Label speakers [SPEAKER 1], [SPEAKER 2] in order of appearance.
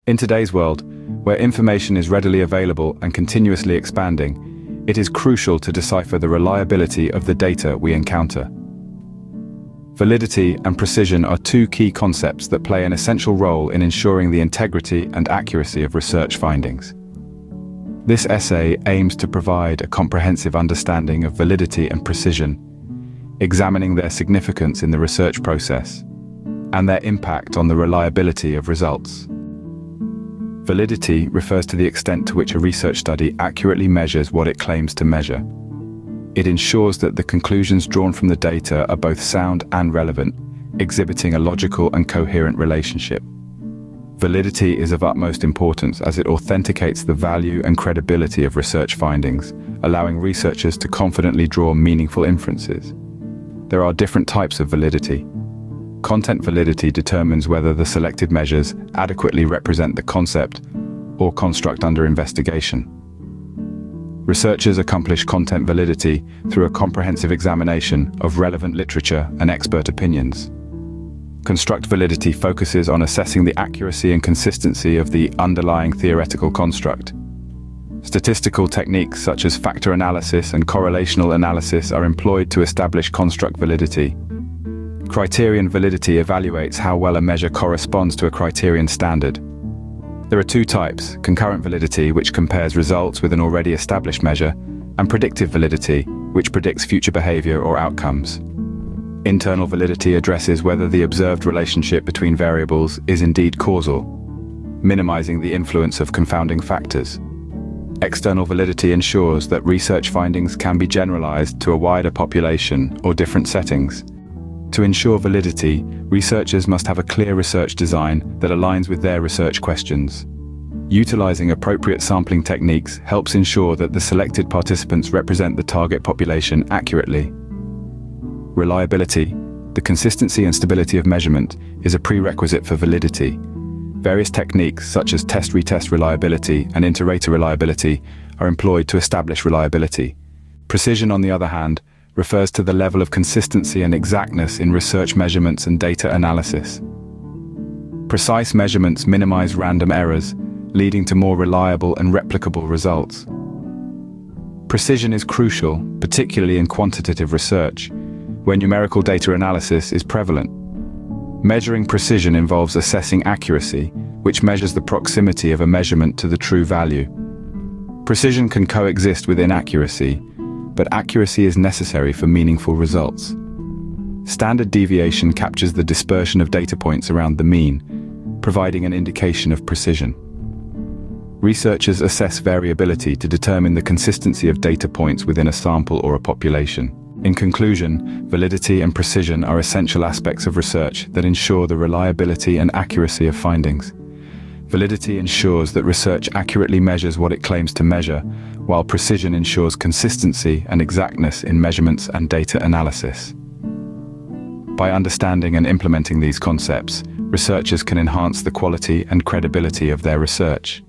[SPEAKER 1] In today's world, where information is readily available and continuously expanding, it is crucial to decipher the reliability of the data we encounter. Validity and precision are two key concepts that play an essential role in ensuring the integrity and accuracy of research findings. This essay aims to provide a comprehensive understanding of validity and precision, examining their significance in the research process and their impact on the reliability of results. Validity refers to the extent to which a research study accurately measures what it claims to measure. It ensures that the conclusions drawn from the data are both sound and relevant, exhibiting a logical and coherent relationship. Validity is of utmost importance as it authenticates the value and credibility of research findings, allowing researchers to confidently draw meaningful inferences. There are different types of validity. Content validity determines whether the selected measures adequately represent the concept or construct under investigation. Researchers accomplish content validity through a comprehensive examination of relevant literature and expert opinions. Construct validity focuses on assessing the accuracy and consistency of the underlying theoretical construct. Statistical techniques such as factor analysis and correlational analysis are employed to establish construct validity. Criterion validity evaluates how well a measure corresponds to a criterion standard. There are two types: concurrent validity, which compares results with an already established measure, and predictive validity, which predicts future behavior or outcomes. Internal validity addresses whether the observed relationship between variables is indeed causal, minimizing the influence of confounding factors. External validity ensures that research findings can be generalized to a wider population or different settings. To ensure validity, researchers must have a clear research design that aligns with their research questions. Utilizing appropriate sampling techniques helps ensure that the selected participants represent the target population accurately. Reliability, the consistency and stability of measurement, is a prerequisite for validity. Various techniques such as test-retest reliability and inter-rater reliability are employed to establish reliability. Precision, on the other hand, refers to the level of consistency and exactness in research measurements and data analysis. Precise measurements minimize random errors, leading to more reliable and replicable results. Precision is crucial, particularly in quantitative research, where numerical data analysis is prevalent. Measuring precision involves assessing accuracy, which measures the proximity of a measurement to the true value. Precision can coexist with inaccuracy, but accuracy is necessary for meaningful results. Standard deviation captures the dispersion of data points around the mean, providing an indication of precision. Researchers assess variability to determine the consistency of data points within a sample or a population. In conclusion, validity and precision are essential aspects of research that ensure the reliability and accuracy of findings. Validity ensures that research accurately measures what it claims to measure, while precision ensures consistency and exactness in measurements and data analysis. By understanding and implementing these concepts, researchers can enhance the quality and credibility of their research.